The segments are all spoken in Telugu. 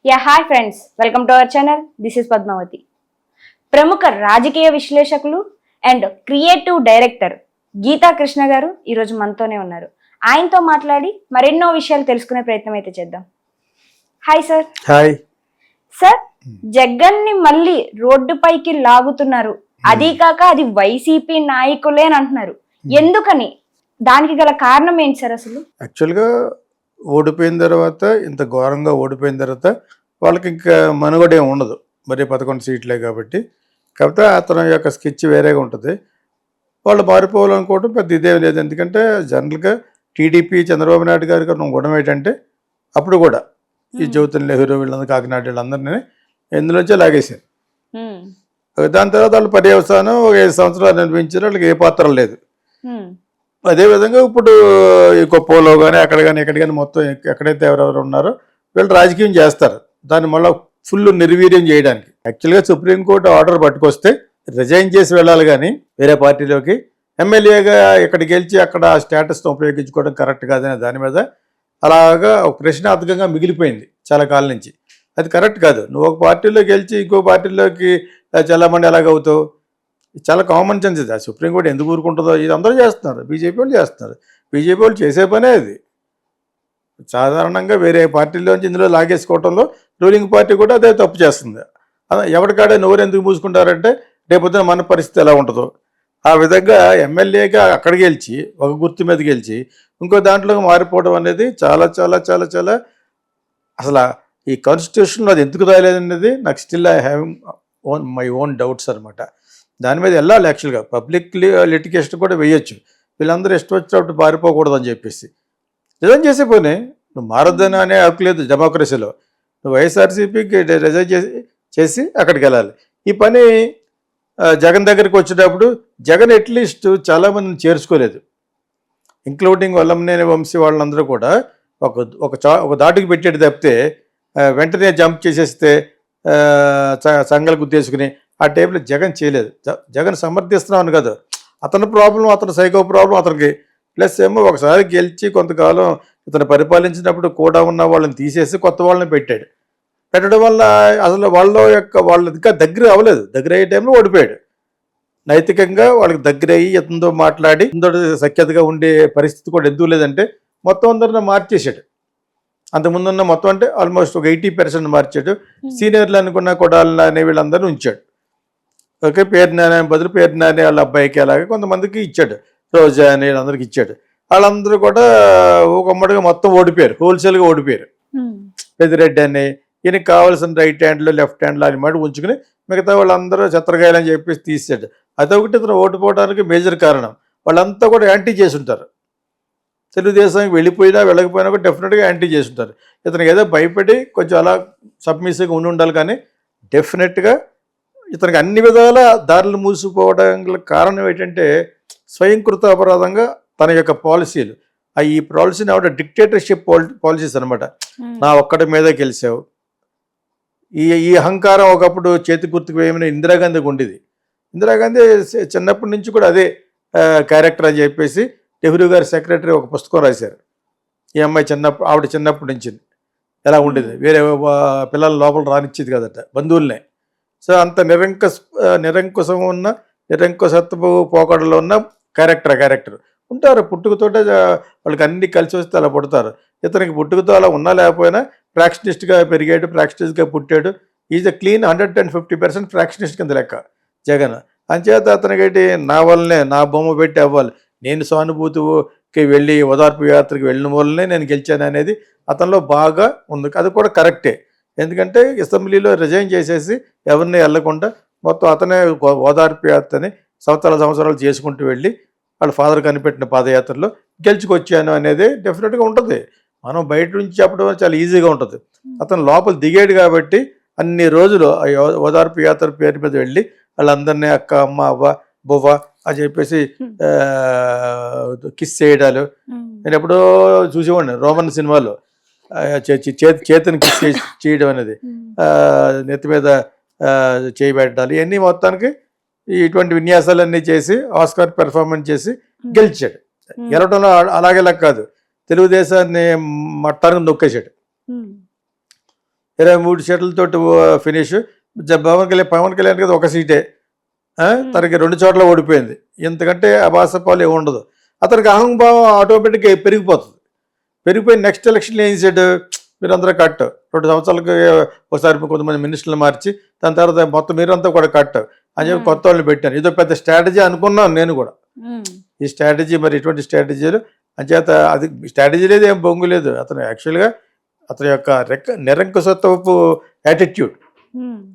Hi friends, welcome to our channel. This is Padmavathi. ప్రముఖ రాజకీయ విశ్లేషకులు and creative director Geetha Krishna garu ఈరోజు మనతోనే ఉన్నారు. ఆయనతో మాట్లాడి మరెన్నో విషయాలు తెలుసుకునే ప్రయత్నం అయితే చేద్దాం. Hi sir. Hi sir, Jagan ని మళ్ళీ రోడ్డుపైకి లాగుతున్నారు, అది కాక అది వైసీపీ నాయకులే అని అంటున్నారు. ఎందుకని? దానికి గల కారణం ఏంటి సార్? అసలు యాక్చువల్గా ఓడిపోయిన తర్వాత, ఇంత ఘోరంగా ఓడిపోయిన తర్వాత వాళ్ళకి ఇంకా మనుగడ ఏమి ఉండదు. మరి 11 సీట్లే కాబట్టి. కాకపోతే అతని యొక్క స్కెచ్ వేరేగా ఉంటుంది. వాళ్ళు మారిపోవాలనుకోవడం పెద్ద ఇదేం లేదు. ఎందుకంటే జనరల్గా టీడీపీ చంద్రబాబు నాయుడు గారికి ఉన్న గుణం ఏంటంటే అప్పుడు కూడా ఈ జ్యోతుల నెహ్రూ వీళ్ళందరూ, కాకినాడ వీళ్ళందరినీ ఇందులోంచే లాగేశారు. దాని తర్వాత వాళ్ళు పర్యవసానం ఒక 5 సంవత్సరాలు అనిపించారు. వాళ్ళకి ఏ పాత్ర లేదు. అదేవిధంగా ఇప్పుడు ఈ కుప్పంలో కానీ అక్కడ కానీ ఎక్కడ కానీ మొత్తం ఎక్కడైతే ఎవరెవరు ఉన్నారో వీళ్ళు రాజకీయం చేస్తారు. దాన్ని మళ్ళీ ఫుల్ నిర్వీర్యం చేయడానికి. యాక్చువల్గా సుప్రీంకోర్టు ఆర్డర్ పట్టుకొస్తే రిజైన్ చేసి వెళ్ళాలి కానీ వేరే పార్టీలోకి. ఎమ్మెల్యేగా ఇక్కడ గెలిచి అక్కడ ఆ స్టేటస్ను ఉపయోగించుకోవడం కరెక్ట్ కాదనే దాని మీద అలాగా ఒక ప్రశ్నార్థకంగా మిగిలిపోయింది చాలా కాలం నుంచి. అది కరెక్ట్ కాదు. నువ్వు ఒక పార్టీలో గెలిచి ఇంకో పార్టీలోకి చల్లమండి ఎలాగవుతావు? చాలా కామన్ సెన్స్ ఇది. సుప్రీంకోర్టు ఎందుకు ఊరుకుంటుందో? ఇది అందరూ చేస్తున్నారు. బీజేపీ వాళ్ళు చేస్తున్నారు. బీజేపీ వాళ్ళు చేసే పనే అది. సాధారణంగా వేరే పార్టీలోంచి ఇందులో లాగేసుకోవడంలో రూలింగ్ పార్టీ కూడా అదే తప్పు చేస్తుంది. ఎవరికాడే నోరు ఎందుకు మూసుకుంటారంటే రేపొద్దున మన పరిస్థితి ఎలా ఉంటుందో ఆ విధంగా ఎమ్మెల్యేగా అక్కడ గెలిచి ఒక గుర్తు మీద గెలిచి ఇంకో దాంట్లోకి మారిపోవడం అనేది చాలా చాలా చాలా చాలా అసలు ఈ కాన్స్టిట్యూషన్లో అది ఎందుకు రాయలేదనేది నాకు still I have my own doubts అనమాట. దాని మీద వెళ్ళాలి. యాక్చువల్గా పబ్లిక్ లిటిగేషన్ కూడా వేయొచ్చు. వీళ్ళందరూ ఇష్టం వచ్చినప్పుడు పారిపోకూడదు అని చెప్పేసి రిజైన్ చేసే పోనీ. నువ్వు మారద్దని అనే హక్కు లేదు డెమోక్రసీలో. నువ్వు వైఎస్ఆర్సీపీకి రిజైన్ చేసి అక్కడికి వెళ్ళాలి. ఈ పని జగన్ దగ్గరికి వచ్చేటప్పుడు జగన్ అట్లీస్ట్ చాలామందిని చేర్చుకోలేదు, ఇంక్లూడింగ్ వల్లంనేని వంశీ వాళ్ళందరూ కూడా ఒక దాటుకు పెట్టేది తప్పితే వెంటనే జంప్ చేసేస్తే సంఘాలు గుర్తేసుకుని ఆ టైంలో జగన్ చేయలేదు. జగన్ సమర్థిస్తున్నాను కదా, అతని ప్రాబ్లం, అతని సైకో ప్రాబ్లం అతనికి. ప్లస్ ఏమో ఒకసారి గెలిచి కొంతకాలం ఇతను పరిపాలించినప్పుడు కూడా ఉన్న వాళ్ళని తీసేసి కొత్త వాళ్ళని పెట్టడం వల్ల అసలు వాళ్ళు ఇంకా దగ్గర అవ్వలేదు. దగ్గర అయ్యే టైంలో ఓడిపోయాడు. నైతికంగా వాళ్ళకి దగ్గర అయ్యి ఇతనితో మాట్లాడి ఇతనితో సఖ్యతగా ఉండే పరిస్థితి కూడా ఎందుకు లేదంటే మొత్తం అందరిని మార్చేశాడు. అంతకుముందున్న మొత్తం అంటే ఆల్మోస్ట్ ఒక 80% మార్చాడు. సీనియర్లు అనుకున్న కొడాలని అనే వీళ్ళందరినీ ఉంచాడు. ఓకే, పేరు నాని బదులు పేరు నాని వాళ్ళ అబ్బాయికి అలాగే కొంతమందికి ఇచ్చాడు. రోజా అని వీళ్ళందరికీ ఇచ్చాడు. వాళ్ళందరూ కూడా ఒక అమ్మడిగా మొత్తం ఓడిపోయారు, హోల్సేల్గా ఓడిపోయారు. పెద్దిరెడ్డి అని ఈయనకి కావాల్సిన రైట్ హ్యాండ్లో లెఫ్ట్ హ్యాండ్లో అని మాట ఉంచుకుని మిగతా వాళ్ళందరూ చెత్తరగాయలని చెప్పేసి తీసాడు. అదొకటి ఇతను ఓడిపోవడానికి మేజర్ కారణం. వాళ్ళంతా కూడా యాంటీ చేసి ఉంటారు. తెలుగుదేశానికి వెళ్ళకపోయినా కూడా డెఫినెట్గా యాంటీ చేసి ఉంటారు. ఇతనికి ఏదో భయపడి కొంచెం అలా సబ్మిసివ్గా ఉండాలి. కానీ డెఫినెట్గా ఇతనికి అన్ని విధాల దారులు మూసిపోవడానికి కారణం ఏంటంటే స్వయంకృత అపరాధంగా తన యొక్క పాలసీలు. ఈ పాలసీని ఆవిడ డిక్టేటర్షిప్ పాలసీస్ అనమాట. నా ఒక్కడి మీద గెలిచావు. ఈ అహంకారం ఒకప్పుడు చేతి గుర్తుకు వేయమని ఇందిరాగాంధీకి ఉండేది. ఇందిరాగాంధీ చిన్నప్పటి నుంచి కూడా అదే క్యారెక్టర్ అని చెప్పేసి నెహ్రూ గారి సెక్రటరీ ఒక పుస్తకం రాశారు. ఈ అమ్మాయి ఆవిడ చిన్నప్పటి నుంచి ఎలా ఉండేది, వేరే పిల్లల లోపల రానిచ్చేది కదట, బంధువులనే. సో అంత నిరంకుశం ఉన్న నిరంకుశత్వపు పోకడలో ఉన్న క్యారెక్టర్ ఉంటారు. పుట్టుకతోటే వాళ్ళకి అన్ని కలిసి వస్తే అలా పుడతారు. ఇతనికి పుట్టుకతో అలా ఉన్నా లేకపోయినా ప్రాక్షనిస్ట్గా పెరిగాడు, ప్రాక్షనిస్ట్గా పుట్టాడు. ఈజ్ అ క్లీన్ 150% ప్రాక్షనిస్ట్ కింద లెక్క జగన్. అంచేత అతనికి నా వల్లనే నా బొమ్మ పెట్టి అవ్వాలి, నేను సానుభూతికి వెళ్ళి ఓదార్పు యాత్రకి వెళ్ళిన వల్లనే నేను గెలిచాను అనేది అతనిలో బాగా ఉంది. అది కూడా కరెక్టే. ఎందుకంటే అసెంబ్లీలో రిజైన్ చేసేసి ఎవరిని వెళ్ళకుండా మొత్తం అతనే ఓదార్పు యాత్రని సంవత్సరాలు చేసుకుంటూ వెళ్ళి వాళ్ళ ఫాదర్ కనిపెట్టిన పాదయాత్రలో గెలుచుకొచ్చాను అనేది డెఫినెట్గా ఉంటుంది. మనం బయట నుంచి చెప్పడం చాలా ఈజీగా ఉంటుంది. అతను లోపల దిగాడు కాబట్టి అన్ని రోజులు ఓదార్పు యాత్ర పేరు మీద వెళ్ళి వాళ్ళందరినీ అక్క, అమ్మ, అవ్వ, బొవ్వ అని చెప్పేసి కిస్ చేయడాలు. నేను ఎప్పుడో చూసేవాడిని రోమన్ సినిమాలో చేతిని కిస్ చేయడం అనేది, నెత్తి మీద చేయబెట్టాలి. ఇవన్నీ మొత్తానికి ఇటువంటి విన్యాసాలన్నీ చేసి ఆస్కార్ పెర్ఫార్మెన్స్ చేసి గెలిచాడు. గెలవడంలో అలాగేలా కాదు, తెలుగుదేశాన్ని మట్టానికి నొక్కేశాడు. 23 సీట్లతోటి ఫినిష్. పవన్ కళ్యాణ్ కదా ఒక సీటే, తనకి 2 చోట్ల ఓడిపోయింది. ఇంతకంటే అభాసపాలు ఏమి ఉండదు. అతనికి అహంభావం ఆటోమేటిక్గా పెరిగిపోయి నెక్స్ట్ ఎలక్షన్లో ఏం చేశాడు, మీరందరూ కట్ 2 సంవత్సరాలకి ఒకసారి కొంతమంది మినిస్టర్లు మార్చి దాని తర్వాత మొత్తం మీరంతా కూడా కట్ అని చెప్పి కొత్త వాళ్ళని పెట్టాను. ఇదో పెద్ద స్ట్రాటజీ అనుకున్నాను నేను కూడా. ఈ స్ట్రాటజీ మరి ఎటువంటి స్ట్రాటజీలు అంచేత అది స్ట్రాటజీ లేదు, ఏం బొంగు లేదు. అతను యాక్చువల్గా అతని యొక్క నిరంకుశత్వపు యాటిట్యూడ్,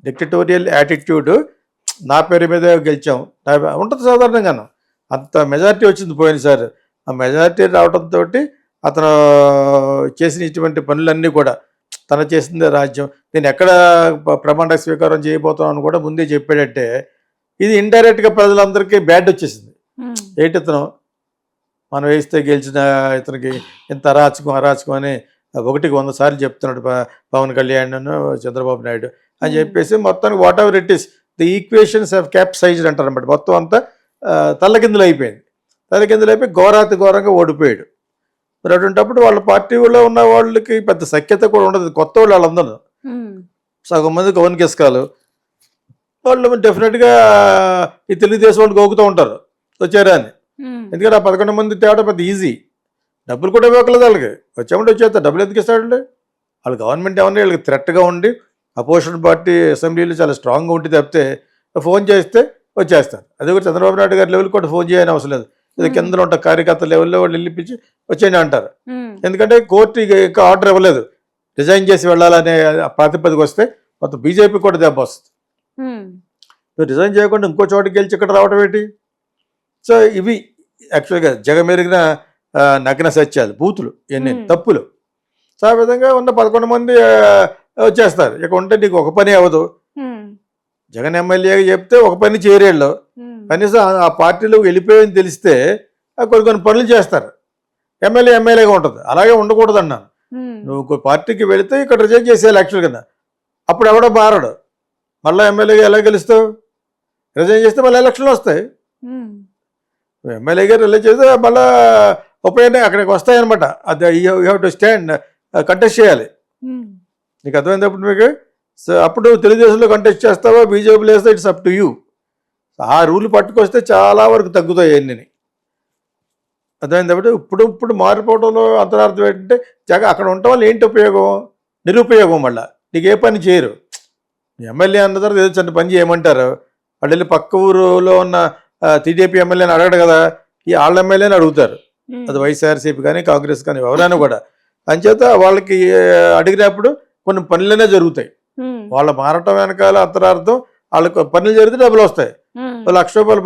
డిక్టటోరియల్ యాటిట్యూడ్, నా పేరు మీద గెలిచాం ఉంటుంది సాధారణంగాను. అంత మెజారిటీ వచ్చింది పోయినసారి. ఆ మెజారిటీ రావడంతో అతను చేసిన ఇటువంటి పనులన్నీ కూడా తను చేసిందే రాజ్యం, నేను ఎక్కడ ప్రమాణ స్వీకారం చేయబోతున్నాను కూడా ముందే చెప్పాడంటే ఇది ఇండైరెక్ట్గా ప్రజలందరికీ బ్యాడ్ వచ్చేసింది. ఏంటి ఇతను మనం వేస్తే గెలిచిన ఇతనికి ఇంత అరాచకం అని 1కి 100 సార్లు చెప్తున్నాడు పవన్ కళ్యాణ్ చంద్రబాబు నాయుడు అని చెప్పేసి మొత్తానికి whatever it is the equations have capsized అంటారు అన్నమాట. మొత్తం అంతా తల్లకిందులు అయిపోయి ఘోరంగా ఓడిపోయాడు. మరి అటువంటిప్పుడు వాళ్ళ పార్టీలో ఉన్న వాళ్ళకి పెద్ద సఖ్యత కూడా ఉండదు. కొత్త వాళ్ళందరూ సగం మంది కవన్ కిస్కాలు వాళ్ళు డెఫినెట్గా ఈ తెలుగుదేశం వాళ్ళు గోగుతూ ఉంటారు వచ్చారా అని. ఎందుకంటే ఆ 11 మంది తేవడం పెద్ద ఈజీ, డబ్బులు కూడా ఇవ్వకలేదు వాళ్ళకి. వచ్చామంటే వచ్చేస్తారు, డబ్బులు ఎందుకు ఇస్తాడండి? వాళ్ళు గవర్నమెంట్ ఏమన్నా వీళ్ళకి థ్రెట్గా ఉండి అపోజిషన్ పార్టీ అసెంబ్లీలో చాలా స్ట్రాంగ్గా ఉండి తప్పితే ఫోన్ చేస్తే వచ్చేస్తారు. అదే కూడా చంద్రబాబు నాయుడు గారి లెవెల్ కూడా ఫోన్ చేయని అవసరం లేదు. ఇది కింద ఉంటారు కార్యకర్త లెవెల్లో వాళ్ళు వెళ్ళిపించి వచ్చేయండి అంటారు. ఎందుకంటే కోర్టు ఇంకా ఆర్డర్ ఇవ్వలేదు, రిజైన్ చేసి వెళ్ళాలనే ప్రాతిపదిక వస్తే మొత్తం బీజేపీ కూడా దెబ్బ వస్తుంది. రిజైన్ చేయకుండా ఇంకో చోటుకి గెలిచి ఇక్కడ రావడం ఏంటి? సో ఇవి యాక్చువల్గా జగమెరిగిన నగ్న సత్యాలు, బూతులు, ఎన్ని తప్పులు. సో ఆ విధంగా ఉన్న 11 మంది వచ్చేస్తారు. ఇక ఉంటే నీకు ఒక పని అవ్వదు. జగన్ ఎమ్మెల్యేగా చెప్తే ఒక పని చేయరేళ్ళు, కనీసం ఆ పార్టీలో వెళ్ళిపోయాయని తెలిస్తే కొన్ని పనులు చేస్తారు. ఎమ్మెల్యేగా ఉంటుంది, అలాగే ఉండకూడదు అన్నాను. నువ్వు పార్టీకి వెళితే ఇక్కడ రిజైన్ చేసేయాలి యాక్చువల్గా. అప్పుడు ఎవడో మారడు, మళ్ళీ ఎమ్మెల్యేగా ఎలా గెలుస్తావు? రిజైన్ చేస్తే మళ్ళీ ఎలక్షన్లు వస్తాయి. ఎమ్మెల్యేగా రిలీజ్ చేస్తే మళ్ళీ ఉపయోగం అక్కడికి వస్తాయన్నమాట. అది you have to stand, contest చేయాలి. నీకు అర్థమైనప్పుడు మీకు సో అప్పుడు తెలుగుదేశంలో కంటెస్ట్ చేస్తావా, బీజేపీలో వేస్తే ఇట్స్ అప్ టు యూ. ఆ రూల్ పట్టుకొస్తే చాలా వరకు తగ్గుతాయి అన్నీ. అర్థమైనప్పుడు ఇప్పుడు మారిపోవడంలో అంతరార్థం ఏంటంటే అక్కడ ఉండటం వల్ల ఏంటి ఉపయోగం? నిరుపయోగం. మళ్ళీ నీకు ఏ పని చేయరు. ఎమ్మెల్యే అన్న తర్వాత ఏదో చిన్న పని చేయమంటారు. వాళ్ళు వెళ్ళి పక్క ఊరులో ఉన్న టీడీపీ ఎమ్మెల్యేని అడగడు కదా, ఈ వాళ్ళ ఎమ్మెల్యేని అడుగుతారు. అది వైఎస్ఆర్సీపీ కానీ కాంగ్రెస్ కానీ ఎవరైనా కూడా. అంచేత వాళ్ళకి అడిగినప్పుడు కొన్ని పనులనే జరుగుతాయి. వాళ్ళ మారటం వెనకాల అంతరార్థం వాళ్ళకి పనులు జరిగితే డబ్బులు వస్తాయి. ₹1,00,000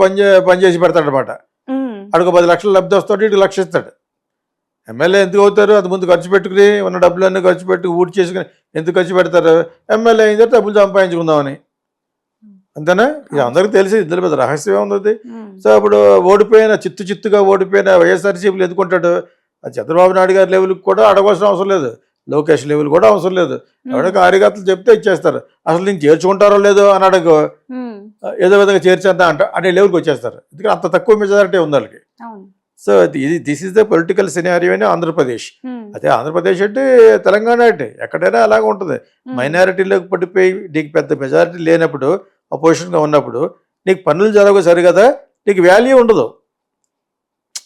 పని చేసి పెడతాడు అనమాట. అడుగు 10 లక్షలు లబ్ధి వస్తాడు, ఇటు 1,00,000 ఇస్తాడు. ఎమ్మెల్యే ఎందుకు అవుతారు? అది ముందు ఖర్చు పెట్టుకుని ఉన్న డబ్బులన్నీ ఖర్చు పెట్టి ఊటి చేసుకుని ఎందుకు ఖర్చు పెడతారు? ఎమ్మెల్యే అయిన తర్వాత డబ్బులు సంపాదించుకుందామని, అంతేనా? ఇది అందరికీ తెలిసి ఇందులో పెద్ద రహస్యం ఉంది. సో అప్పుడు చిత్తుగా ఓడిపోయిన వైఎస్ఆర్సీపీలు ఎందుకుంటాడు? అది చంద్రబాబు నాయుడు గారి లెవెల్కి కూడా అడగవలసిన అవసరం లేదు, లోకేష్ లెవెల్ కూడా అవసరం లేదు. ఎవడో కార్యకర్తలు చెప్తే ఇచ్చేస్తారు. అసలు నేను చేర్చుకుంటారో లేదో అని అడగ ఏదో విధంగా చేర్చేద్దా అనే లెవెల్కి వచ్చేస్తారు. ఎందుకంటే అంత తక్కువ మెజారిటీ ఉంది వాళ్ళకి. So this is the political scenario అని ఆంధ్రప్రదేశ్. అదే ఆంధ్రప్రదేశ్ అంటే తెలంగాణ అంటే ఎక్కడైనా అలాగే ఉంటుంది. మైనారిటీలోకి పడిపోయి నీకు పెద్ద మెజారిటీ లేనప్పుడు, అపోజిషన్గా ఉన్నప్పుడు నీకు పనులు జరగవు సరిగదా, నీకు వాల్యూ ఉండదు,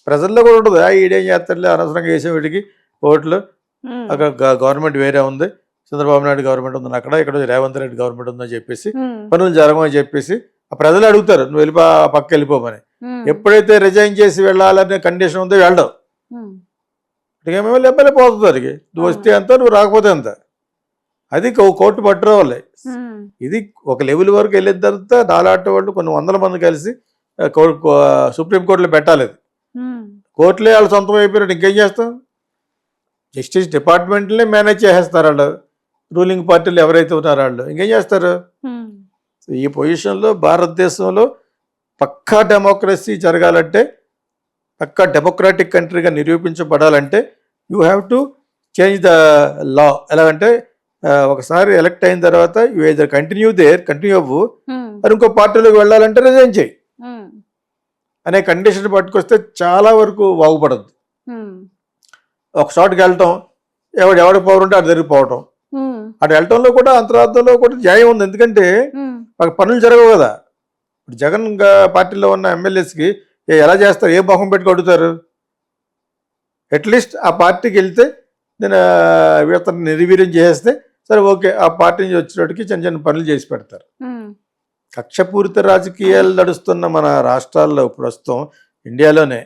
ప్రజల్లో కూడా ఉండదు. ఈడేం చేస్తాడులే అనవసరంగా వేసే వీటికి ఓట్లు, అక్కడ గవర్నమెంట్ వేరే ఉంది, చంద్రబాబు నాయుడు గవర్నమెంట్ ఉంది అక్కడ, ఇక్కడ రేవంత్ రెడ్డి గవర్నమెంట్ ఉందని చెప్పేసి పనులు జరగమని చెప్పేసి ఆ ప్రజలు అడుగుతారు, నువ్వు పక్క వెళ్ళిపోమని. ఎప్పుడైతే రిజైన్ చేసి వెళ్ళాలనే కండిషన్ ఉందో వెళ్ళడం, ఎమ్మెల్యే పోతుంది అడిగి, నువ్వు వస్తే ఎంత, నువ్వు రాకపోతే ఎంత. అది కోర్టు పట్టుకోవాలి. ఇది ఒక లెవెల్ వరకు వెళ్ళిన తర్వాత నాలాంటి వాళ్ళు కొన్ని 100 మంది కలిసి సుప్రీంకోర్టులో పెట్టాలి. అది కోర్టులే వాళ్ళు సొంతం అయిపోయినట్టు ఇంకేం చేస్తాం? జస్టిస్ డిపార్ట్మెంట్లే మేనేజ్ చేసేస్తారు వాళ్ళు, రూలింగ్ పార్టీలు ఎవరైతే ఉన్నారో వాళ్ళు ఇంకేం చేస్తారు? ఈ పొజిషన్లో భారతదేశంలో పక్కా డెమోక్రసీ జరగాలంటే, పక్కా డెమోక్రాటిక్ కంట్రీగా నిరూపించబడాలంటే you have to change the law. ఎలాగంటే ఒకసారి ఎలక్ట్ అయిన తర్వాత యూ ఐదర్ కంటిన్యూ అవ్వు, మరి ఇంకో పార్టీలోకి వెళ్ళాలంటే రిజైన్ చేయి అనే కండిషన్ పట్టుకొస్తే చాలా వరకు బాగుపడద్దు. ఒక చోటుకి వెళ్ళటం, ఎవడు పవర్ ఉంటే అటు తిరిగిపోవటం, అటు వెళ్ళటంలో కూడా అంతరార్థంలో కూడా న్యాయం ఉంది. ఎందుకంటే మాకు పనులు జరగవు కదా. ఇప్పుడు జగన్ పార్టీలో ఉన్న ఎమ్మెల్యేస్కి ఎలా చేస్తారు, ఏ మొహం పెట్టుకు అడుగుతారు? అట్లీస్ట్ ఆ పార్టీకి వెళ్తే నేను ఇతను నిర్వీర్యం చేసేస్తే సరే ఓకే, ఆ పార్టీ నుంచి వచ్చినట్టుకి చిన్న చిన్న పనులు చేసి పెడతారు. కక్షపూరిత రాజకీయాలు నడుస్తున్న మన రాష్ట్రాల్లో ప్రస్తుతం ఇండియాలోనే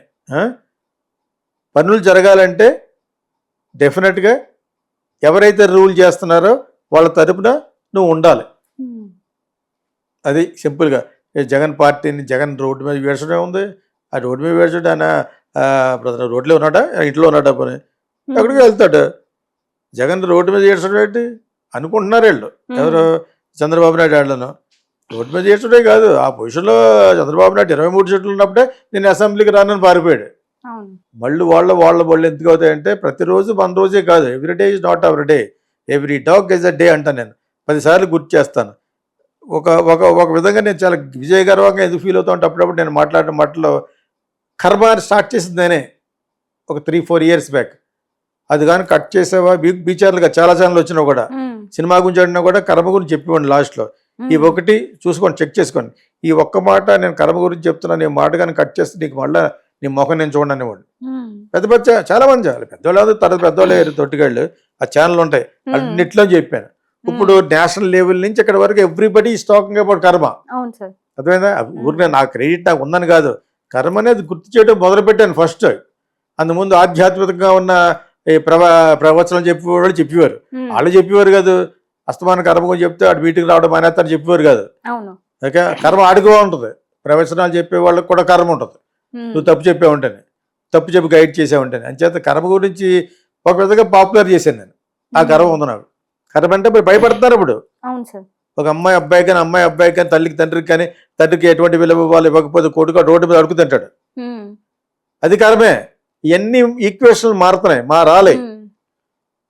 పనులు జరగాలంటే డెఫినెట్గా ఎవరైతే రూల్ చేస్తున్నారో వాళ్ళ తరపున నువ్వు ఉండాలి. అది సింపుల్గా. జగన్ పార్టీని జగన్ రోడ్డు మీద వేసడే ఉంది. ఆ రోడ్డు మీద వేసాడు ఆయన రోడ్లో ఉన్నాడా, ఇంట్లో ఉన్నాడా, పని ఎక్కడికి వెళ్తాడు. జగన్ రోడ్డు మీద వేసడం ఏంటి అనుకుంటున్నారు వీళ్ళు. ఎవరు? చంద్రబాబు నాయుడు వాళ్ళను రోడ్డు మీద వేసడే కాదు, ఆ పొజిషన్లో చంద్రబాబు నాయుడు 23 సీట్లు ఉన్నప్పుడే నేను అసెంబ్లీకి రానని పారిపోయాడు. మళ్ళీ వాళ్ళు ఎందుకు అవుతాయంటే ప్రతిరోజు మన రోజే కాదు, every day is not our day, every dog is a day అంటాను నేను. 10 సార్లు గుర్తు చేస్తాను. ఒక ఒక ఒక విధంగా నేను చాలా విజయగర్వంగా ఎందుకు ఫీల్ అవుతా ఉంటే అప్పుడప్పుడు నేను మాట్లాడిన మాటలో కర్మ స్టార్ట్ చేసింది నేనే ఒక 3-4 ఇయర్స్ బ్యాక్. అది కానీ కట్ చేసావా బీచార్లుగా చాలా ఛానల్ వచ్చినా కూడా సినిమా గురించి అడినా కూడా కర్మ గురించి చెప్పివ్వండి లాస్ట్లో. ఈ ఒకటి చూసుకోండి, చెక్ చేసుకోండి. ఈ ఒక్క మాట నేను కర్మ గురించి చెప్తున్నాను, ఈ మాట కానీ కట్ చేస్తే నీకు మళ్ళీ నీ ముఖం నేను చూడండి అనేవాడు. పెద్ద చాలా మంది పెద్దవాళ్ళు తర్వాత పెద్దవాళ్ళు తొట్టిగాళ్ళు ఆ ఛానల్ ఉంటాయి అన్నిట్లో చెప్పాను. ఇప్పుడు నేషనల్ లెవెల్ నుంచి ఇక్కడ వరకు ఎవ్రీబడి ఈస్ టాకింగ్ అబౌట్ కర్మ. అర్థమైందా? ఊరికే నా క్రెడిట్ నాకు ఉందని కాదు, కర్మ అనేది గుర్తు చేయడం మొదలు పెట్టాను ఫస్ట్. అందుముందు ఆధ్యాత్మికంగా ఉన్న ఈ ప్రవచనం చెప్పేవారు వాళ్ళు చెప్పేవారు కాదు. అస్తమాన కర్మ గురించి చెప్తే ఆడు మీటింగ్ రావడం మానేస్తారని చెప్పేవారు కాదు. ఓకే, కర్మ ఆడుకో ఉంటుంది. ప్రవచనాలు చెప్పే వాళ్ళకి కూడా కర్మ ఉంటుంది. నువ్వు తప్పు చెప్పే ఉంటాను, తప్పు చెప్పి గైడ్ చేసే ఉంటాను. అంచేత కర్మ గురించి ఒక విధంగా పాపులర్ చేశాను నేను. ఆ కర్మ ఉంది నాకు. కర్మ అంటే భయపడుతున్నారు ఇప్పుడు. ఒక అమ్మాయి అబ్బాయి కానీ తల్లికి తండ్రికి కానీ, తండ్రికి ఎటువంటి విలువ ఇవ్వాలి, ఇవ్వకపోతే కొడుకు రోడ్డు మీద అడుగు తింటాడు. అది కర్మే. ఇవన్నీ ఈక్వేషన్లు మారాలి.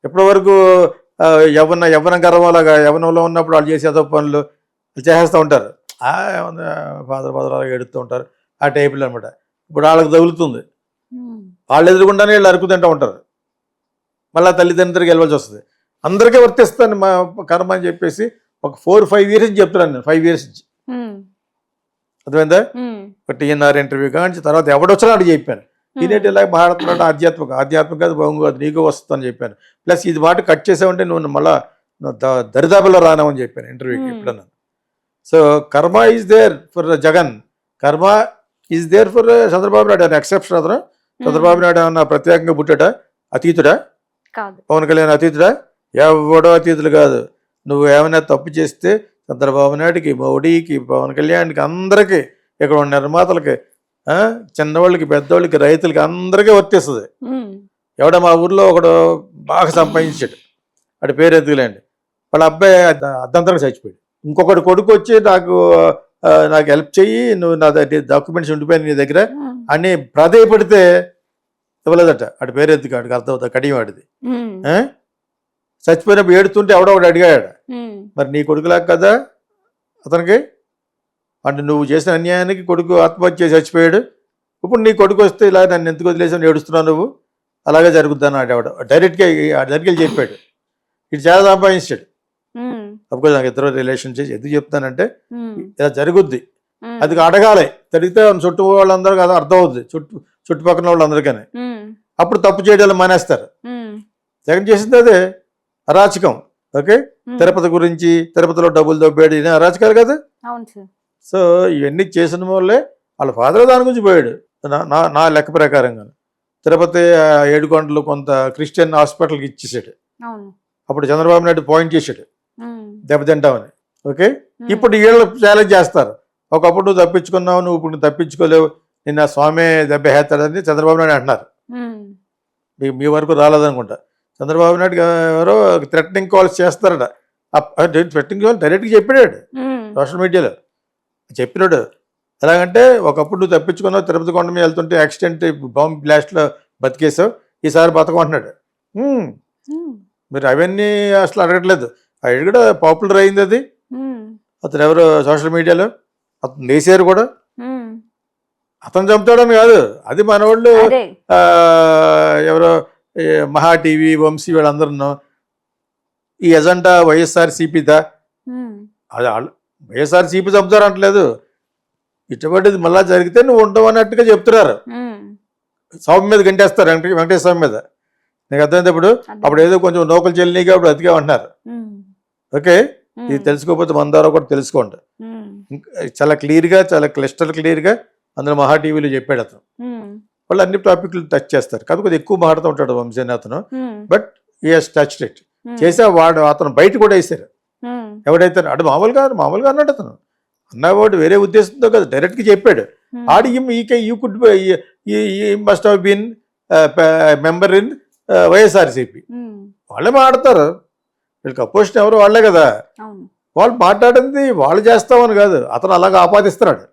ఎప్పటి వరకు యవ్వనం గర్వంలాగా యవ్వనంలో ఉన్నప్పుడు వాళ్ళు చేసే పనులు చేసేస్తూ ఉంటారు. ఫాదర్ అలాగా ఎడుతూ ఉంటారు. ఆ టైపులు అనమాట. ఇప్పుడు వాళ్ళకి తగులుతుంది, వాళ్ళు ఎదురుకుండానే వీళ్ళు అరుకు తింటూ ఉంటారు. మళ్ళీ తల్లిదండ్రులకి వెళ్ళవలసి వస్తుంది. అందరికీ వర్తిస్తాను మా కర్మ అని చెప్పేసి ఒక 4-5 ఇయర్స్ చెప్తున్నాను నేను. 5 ఇయర్స్ నుంచి అర్థమైందా? ఒక TNR ఇంటర్వ్యూ కానీ తర్వాత ఎవడొచ్చినా అడిగి చెప్పాను. ఈనేటి ఇలా మాట్లాడుతున్నాడు ఆధ్యాత్మిక బాగుంది, అది నీకు వస్తుందని చెప్పాను. ప్లస్ ఇది మాట కట్ చేసావంటే నువ్వు మళ్ళీ దరిదాపుల్లో రానామని చెప్పాను ఇంటర్వ్యూకి ఎప్పుడన్నా. సో కర్మ is there for Jagan, karma is there for Chandrababu Naidu. అని ఎక్సెప్షన్ అతను. చంద్రబాబు నాయుడు ఏమన్నా ప్రత్యేకంగా పుట్టాడా? అతీతుడా? పవన్ కళ్యాణ్ అతీతుడా? ఎవడో అతీతులు కాదు. నువ్వు ఏమైనా తప్పు చేస్తే చంద్రబాబు నాయుడికి, మోడీకి, పవన్ కళ్యాణ్కి, అందరికీ, ఇక్కడ ఉన్న నిర్మాతలకి, చిన్నవాళ్ళకి, పెద్దవాళ్ళకి, రైతులకి అందరికీ వర్తిస్తుంది. ఎవడ మా ఊర్లో ఒకడు బాగా సంపాదించాడు, వాడి పేరు ఎందుకులేండి, వాళ్ళ అబ్బాయి అర్ధంతరంగా చచ్చిపోయాడు. ఇంకొకటి కొడుకు వచ్చి నాకు హెల్ప్ చెయ్యి, నువ్వు నా డాక్యుమెంట్స్ ఉండిపోయాను నీ దగ్గర అని ప్రాధేయపడితే ఇవ్వలేదట. వాడి పేరు ఎందుకు వాడికి అర్థమవుతుంది, కడియం వాడిది. చచ్చిపోయినప్పుడు ఏడుతుంటే ఎవడో ఒకటి అడిగాడు, మరి నీ కొడుకులాగా కదా అతనికి, అంటే నువ్వు చేసిన అన్యాయానికి కొడుకు ఆత్మహత్య చేసి చచ్చిపోయాడు, ఇప్పుడు నీ కొడుకు వస్తే ఇలా నన్ను ఎందుకు వదిలేసాను ఏడుస్తున్నావు నువ్వు, అలాగే జరుగుద్దాను ఆడేవాడు. డైరెక్ట్గా దగ్గరికి వెళ్ళి చెప్పాడు. ఇటు చాలా సంపాదించాడు. అప్పుడు నాకు ఇద్దరు రిలేషన్ చేసి ఎందుకు చెప్తానంటే ఇలా జరుగుద్ది, అది అడగాలి. అడిగితే చుట్టూ వాళ్ళందరికీ అది అర్థం అవుద్ది, చుట్టుపక్కల వాళ్ళందరికీ. అప్పుడు తప్పు చేయడాలు మానేస్తారు. జగన్ చేసింది అదే అరాచకం. ఓకే, తిరుపతి గురించి, తిరుపతిలో డబ్బులు దొబ్బేడు, ఇదే అరాచకాలు కదా. సో ఇవన్నీ చేసిన వల్లే వాళ్ళ ఫాదర్ దాని గురించి పోయాడు. నా లెక్క ప్రకారంగా తిరుపతి 7 గంటలు కొంత క్రిస్టియన్ హాస్పిటల్కి ఇచ్చేసాడు. అప్పుడు చంద్రబాబు నాయుడు పాయింట్ చేశాడు దెబ్బతింటామని. ఓకే, ఇప్పుడు వీళ్ళు ఛాలెంజ్ చేస్తారు, ఒకప్పుడు నువ్వు తప్పించుకున్నావు, నువ్వు ఇప్పుడు నువ్వు తప్పించుకోలేవు, నిన్న స్వామి దెబ్బ హేస్తాడని చంద్రబాబు నాయుడు అంటున్నారు. మీ వరకు రాలేదనుకుంటా. చంద్రబాబు నాయుడు ఎవరో థ్రెటనింగ్ కాల్స్ చేస్తారట. థ్రెటనింగ్ కాల్ డైరెక్ట్గా చెప్పాడు సోషల్ మీడియాలో. చెప్పినాడు ఎలాగంటే, ఒకప్పుడు నువ్వు తప్పించుకున్నావు, తిరుపతి కొండ మీద వెళ్తుంటే యాక్సిడెంట్ బాంబ్ బ్లాస్ట్లో బతికేసావు, ఈసారి బతకమంటున్నాడు. మీరు అవన్నీ అసలు అడగట్లేదు. అది కూడా పాపులర్ అయింది. అది అతను ఎవరు సోషల్ మీడియాలో అతను వేసారు కూడా. అతను చంపుతాడని కాదు, అది మన వాళ్ళు ఎవరో మహా టీవీ, వంశీ వీళ్ళందరూ ఈ ఎజెండా వైఎస్ఆర్సీపీదా? ఉమ్, అది వైఎస్ఆర్సీపీ చంపుతారు అంటలేదు, ఇటువంటిది మళ్ళా జరిగితే నువ్వు ఉండవు అన్నట్టుగా చెప్తున్నారు. ఉమ్, స్వామి మీద గంటేస్తారు, వెంకటేశ్వర స్వామి మీద. నీకు అర్థమైంది? అప్పుడు ఏదో కొంచెం నౌకలు చెల్లిగా అప్పుడు అతిగా అంటున్నారు. ఉమ్, ఓకే, ఇది తెలుసుకోకపోతే మన ద్వారా కూడా తెలుసుకోండి. ఉమ్, చాలా క్లియర్గా, చాలా క్లియర్గా అందులో మహా టీవీలో చెప్పాడు అతను. ఉమ్, వాళ్ళు అన్ని టాపిక్లు టచ్ చేస్తారు, కాదు కొద్దిగా ఎక్కువ మాట్లాడుతూ ఉంటాడు వంశీని అతను. ఉమ్, బట్ ఈ హెస్ టచ్ ఇట్ ఉమ్, చేసా. వాడు అతను బయట కూడా వేసారు. ఉమ్, ఎవడైతే అటు మామూలుగా అన్నాడు అతను. అన్నవాడు వేరే ఉద్దేశంతో కదా, డైరెక్ట్గా చెప్పాడు. ఉమ్, ఆడి you could must have been member in YSRCP. Um, వాళ్ళే మాట్లాడతారు, వీళ్ళకి అపోజిషన్ ఎవరు వాళ్ళే కదా. అవును. వాళ్ళు మాట్లాడింది వాళ్ళు చేస్తామని కాదు, అతను అలాగా ఆపాదిస్తున్నాడు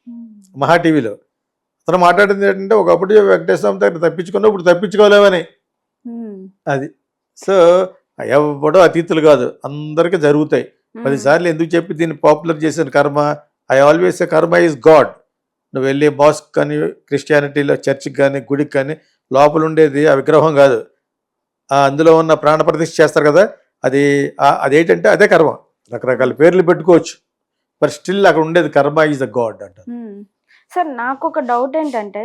ఉమ్, మహా టీవీలో. అతను మాట్లాడింది ఏంటంటే ఒకప్పుడు వెంకటేశ్వర స్వామి దగ్గర తప్పించుకున్నా, ఇప్పుడు తప్పించుకోలేమని. ఉమ్, అది సో ఎవడో అతీతులు కాదు, అందరికీ జరుగుతాయి. 10 సార్లు ఎందుకు చెప్పి దీన్ని పాపులర్ చేసిన కర్మ. ఐ ఆల్వేస్ కర్మ ఈజ్ గాడ్. నువ్వు వెళ్ళి మాస్క్ కానీ, క్రిస్టియానిటీలో చర్చికి కానీ, గుడికి కానీ, లోపల ఉండేది ఆ విగ్రహం కాదు, అందులో ఉన్న ప్రాణ ప్రతిష్ఠ చేస్తారు కదా, అదేంటంటే అదే కర్మ. రకరకాల పేర్లు పెట్టుకోవచ్చు, బట్ స్టిల్ అక్కడ ఉండేది కర్మ ఈజ్ ద గాడ్ అంటారు. సార్ నాకు ఒక డౌట్ ఏంటంటే,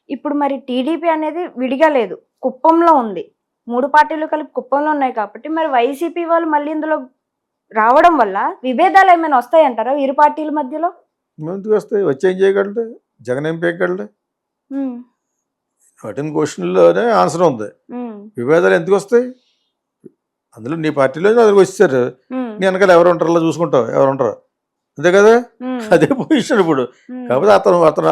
ఇప్పుడు మరి టీడీపీ అనేది విడిగా లేదు, కుప్పంలో ఉంది. 3 పార్టీలు కలిపి కుప్పంలో ఉన్నాయి కాబట్టి మరి వైసీపీ వాళ్ళు మళ్ళీ ఇందులో రావడం వల్ల విభేదాలు ఏమైనా వస్తాయంటారా ఇరు పార్టీల మధ్యలో? ఎందుకు వస్తాయి? వచ్చి ఏం చేయగలడు? జగన్ ఏం పేయగలడు? ఉమ్, వాటిని క్వశ్చన్లోనే ఆన్సర్ ఉంది. ఉమ్, విభేదాలు ఎందుకు వస్తాయి? అందులో నీ పార్టీలో అదికి వచ్చారు, ఉమ్, నీ వెనకాల ఎవరు ఉంటారో చూసుకుంటావు, ఎవరు ఉంటారు, అంతే కదా. ఉమ్, అదే పొజిషన్ ఇప్పుడు. ఉమ్, కాకపోతే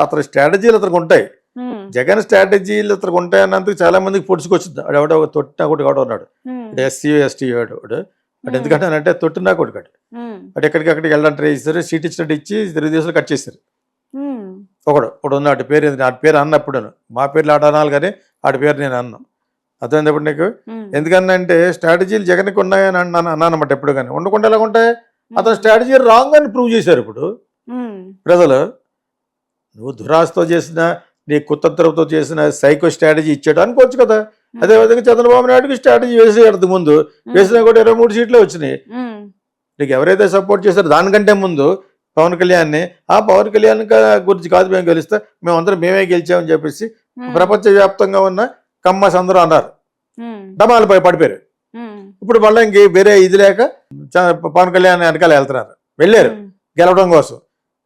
అతని స్ట్రాటజీలు అతనికి ఉంటాయి. ఉమ్, జగన్ స్ట్రాటజీలు అతనికి ఉంటాయి అన్నందుకు చాలా మందికి పొడుచుకొచ్చింది. వాడు ఎవడో తొట్టినా కొట్టి కాడు ఉన్నాడు, ఉమ్, ఎస్సీ ఎస్టీ వాడు. వాడు ఎందుకంటానంటే తొట్టినా కొట్టి కాడు. ఉమ్, వాడు ఎక్కడికి వెళ్ళడానికి ట్రై చేస్తారు, సీట్ ఇచ్చినట్టు ఇచ్చి తెలుగుదేశంలో కట్ చేశారు. ఉమ్, ఒకడు ఉన్నాడు, పేరు ఆడి పేరు అన్నప్పుడు మా పేర్లు ఆడ అనాలి కానీ ఆడి పేరు నేను అన్నాను. అర్థమైనప్పుడు నీకు ఉమ్, ఎందుకన్నంటే స్ట్రాటజీలు జగన్కి ఉన్నాయని అన్నానమాట. ఎప్పుడు కానీ ఉండకుండా ఎలా ఉంటాయి? అతను స్ట్రాటజీ రాంగ్ అని ప్రూవ్ చేశారు ఇప్పుడు ఉమ్, ప్రజలు. నువ్వు దురాశతో చేసిన, నీ కుతంత్రంతో చేసిన సైకో స్ట్రాటజీ ఇచ్చాడు అనుకోవచ్చు కదా. అదేవిధంగా చంద్రబాబు నాయుడుకి స్ట్రాటజీ వేసేయడు. ముందు వేసినా కూడా 23 సీట్లే వచ్చినాయి. ఉమ్, నీకు ఎవరైతే సపోర్ట్ చేశారో దానికంటే ముందు పవన్ కళ్యాణ్ని, పవన్ కళ్యాణ్ గురించి కాదు మేము గెలిస్తే మేమందరం మేమే గెలిచామని చెప్పేసి ప్రపంచవ్యాప్తంగా ఉన్న కమ్మస్ అందరూ అన్నారు. ఉమ్, డమాలు పడిపోయారు. ఉమ్, ఇప్పుడు మళ్ళీ ఇంక వేరే ఇది లేక పవన్ కళ్యాణ్ వెనకాల వెళ్తున్నారు, వెళ్ళారు గెలవడం కోసం.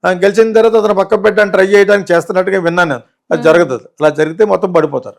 గెలిచిన తర్వాత అతను పక్క పెట్టడానికి ట్రై చేయడానికి చేస్తున్నట్టుగా విన్నాను నేను. అది జరగదు. అలా జరిగితే మొత్తం పడిపోతారు.